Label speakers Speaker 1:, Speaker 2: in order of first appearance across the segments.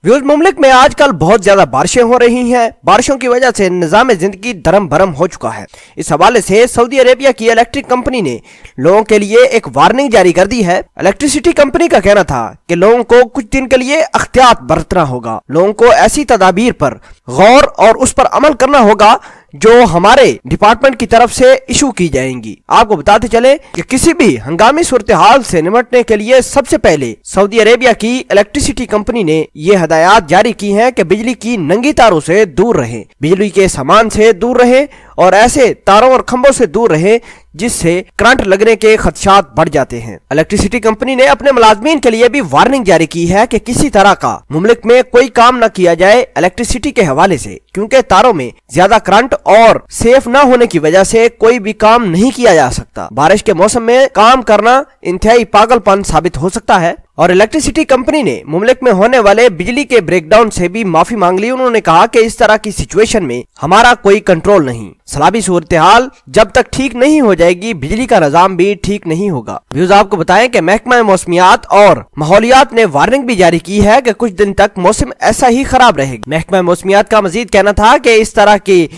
Speaker 1: Views, मुमलिक में आजकल बहुत ज्यादा बारिशें हो रही हैं। बारिशों की वजह से निजाम जिंदगी धर्म भरम हो चुका है। इस हवाले से सऊदी अरेबिया की इलेक्ट्रिक कंपनी ने लोगों के लिए एक वार्निंग जारी कर दी है। इलेक्ट्रिसिटी कंपनी का कहना था कि लोगों को कुछ दिन के लिए एहतियात बरतना होगा, लोगों को ऐसी तदाबीर पर गौर और उस पर अमल करना होगा जो हमारे डिपार्टमेंट की तरफ से इशू की जाएंगी। आपको बताते चले कि किसी भी हंगामी सूरत हाल से निपटने के लिए सबसे पहले सऊदी अरेबिया की इलेक्ट्रिसिटी कंपनी ने ये हदायत जारी की हैं कि बिजली की नंगी तारों से दूर रहें, बिजली के सामान से दूर रहें और ऐसे तारों और खंभों से दूर रहें जिससे करंट लगने के खदशात बढ़ जाते हैं। इलेक्ट्रिसिटी कंपनी ने अपने मुलाजमीन के लिए भी वार्निंग जारी की है कि किसी तरह का मुमलिक में कोई काम न किया जाए इलेक्ट्रिसिटी के हवाले से, क्योंकि तारों में ज्यादा करंट और सेफ न होने की वजह से कोई भी काम नहीं किया जा सकता। बारिश के मौसम में काम करना इंतहाई पागलपन साबित हो सकता है। और इलेक्ट्रिसिटी कंपनी ने मुमलिक में होने वाले बिजली के ब्रेकडाउन से भी माफी मांग ली। उन्होंने कहा कि इस तरह की सिचुएशन में हमारा कोई कंट्रोल नहीं, सलाबी सूरत हाल जब तक ठीक नहीं हो जाएगी बिजली का निजाम भी ठीक नहीं होगा। व्यूज, आपको बताएं कि महकमा मौसमियात और माहौलियात ने वार्निंग भी जारी की है कि कुछ दिन तक मौसम ऐसा ही खराब रहेगा। महकमा मौसमियात का मजीद कहना था कि इस तरह की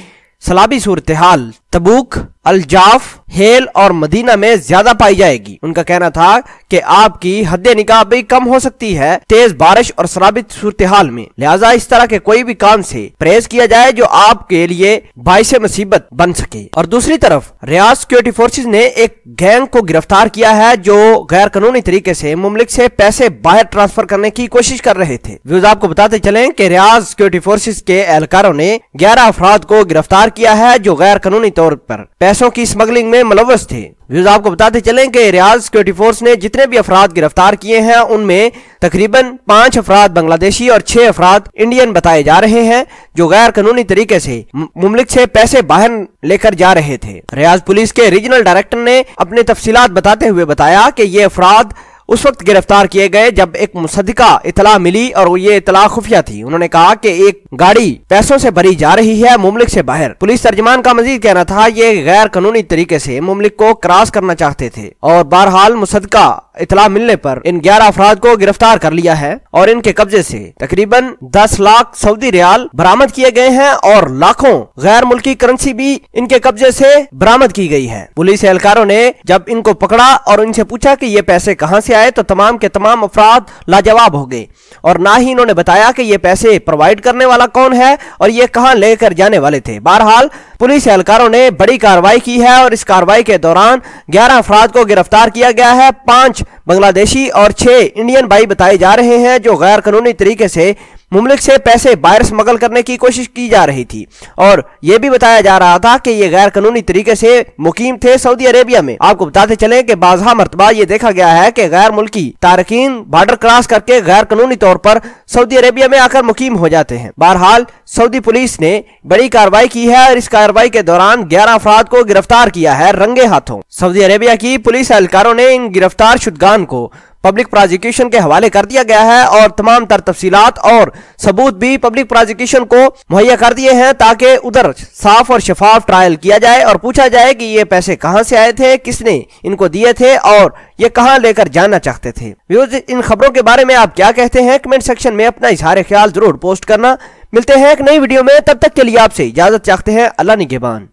Speaker 1: सलाबी सूरत हाल तबूक, अलजाफ, हेल और मदीना में ज्यादा पाई जाएगी। उनका कहना था कि आपकी हद निगाह भी कम हो सकती है तेज बारिश और सलाबी सूरत हाल में, लिहाजा इस तरह के कोई भी काम से परहेज किया जाए जो आपके लिए बाइस मुसीबत बन सके। और दूसरी तरफ रियाद सिक्योरिटी फोर्सेस ने एक गैंग को गिरफ्तार किया है जो गैर कानूनी तरीके से मुमलिक से पैसे बाहर ट्रांसफर करने की कोशिश कर रहे थे। व्यूज, आपको बताते चले कि रियाद सिक्योरिटी फोर्सेस के एहलकारों ने 11 अफराद को गिरफ्तार किया है जो गैर कानूनी तौर पर पैसों की स्मगलिंग में मुलव्वस थे। व्यूज, आपको बताते चलें कि रियाद सिक्योरिटी फोर्स ने जितने भी अफराद गिरफ्तार किए हैं उनमें तकरीबन 5 अफराद बांग्लादेशी और 6 अफराद इंडियन बताए जा रहे हैं जो गैर कानूनी तरीके से मुमलिक से पैसे बाहर लेकर जा रहे थे। रियाद पुलिस के रीजनल डायरेक्टर ने अपने तफसीलात बताते हुए बताया कि ये अफराद उस वक्त गिरफ्तार किए गए जब एक मुसद्दिका इतला मिली और ये इतला खुफिया थी। उन्होंने कहा कि एक गाड़ी पैसों से भरी जा रही है मुमलिक से बाहर। पुलिस तर्जमान का मजीद कहना था ये गैर कानूनी तरीके से मुमलिक को क्रॉस करना चाहते थे और बहरहाल मुसद्दिका इतला मिलने पर इन 11 अफराद को गिरफ्तार कर लिया है और इनके कब्जे से तकरीबन 10 लाख सऊदी रियाल बरामद किए गए हैं और लाखों गैर मुल्की करेंसी भी इनके कब्जे से बरामद की गई है। पुलिस एहलकारों ने जब इनको पकड़ा और इनसे पूछा कि ये पैसे कहां से आए तो तमाम के तमाम अफराद लाजवाब हो गए और ना ही इन्होंने बताया कि ये पैसे प्रोवाइड करने वाला कौन है और ये कहां लेकर जाने वाले थे। बहरहाल पुलिस एहलकारों ने बड़ी कार्रवाई की है और इस कार्रवाई के दौरान 11 अफराद को गिरफ्तार किया गया है। 5 बांग्लादेशी और 6 इंडियन भाई बताए जा रहे हैं जो गैर कानूनी तरीके से मुमलिक से पैसे बाहर स्मगल करने की कोशिश की जा रही थी और यह भी बताया जा रहा था कि ये गैर कानूनी तरीके से मुकीम थे सऊदी अरेबिया में। आपको बताते चलें कि बाज़ा मर्तबा ये देखा गया है कि गैर मुल्की तारकीन बॉर्डर क्रॉस करके गैर कानूनी तौर पर सऊदी अरेबिया में आकर मुकीम हो जाते हैं। बहरहाल सऊदी पुलिस ने बड़ी कार्रवाई की है और इस कार्रवाई के दौरान 11 अफराद को गिरफ्तार किया है रंगे हाथों। सऊदी अरेबिया की पुलिस एहलकारों ने इन गिरफ्तार शुदगान को पब्लिक प्रोसिक्यूशन के हवाले कर दिया गया है और तमाम तर तफसीलात और सबूत भी पब्लिक प्रोसिक्यूशन को मुहैया कर दिए हैं ताकि उधर साफ और शफाफ ट्रायल किया जाए और पूछा जाए कि ये पैसे कहां से आए थे, किसने इनको दिए थे और ये कहां लेकर जाना चाहते थे। व्यूज, इन खबरों के बारे में आप क्या कहते हैं कमेंट सेक्शन में अपना इजहार ख्याल जरूर पोस्ट करना। मिलते हैं एक नई वीडियो में, तब तक के लिए आपसे इजाजत चाहते हैं। अल्लाह निगहबान।